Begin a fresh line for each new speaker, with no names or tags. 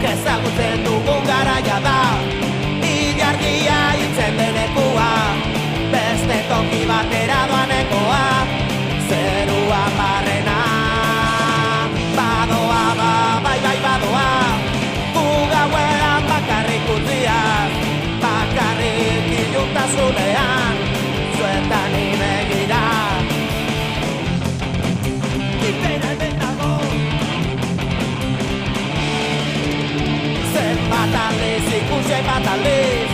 Ezagutzen dugun garaia da, ilargia hitzen denekua, beste toki batera doanekoa, zerua barrena. Badoa, bai badoa, gauean bakarrik utziaz, bakarrik iluntasunean, zuetan ibegira. Ipena hemen dago, zenbat aldiz ikusi bat aldiz,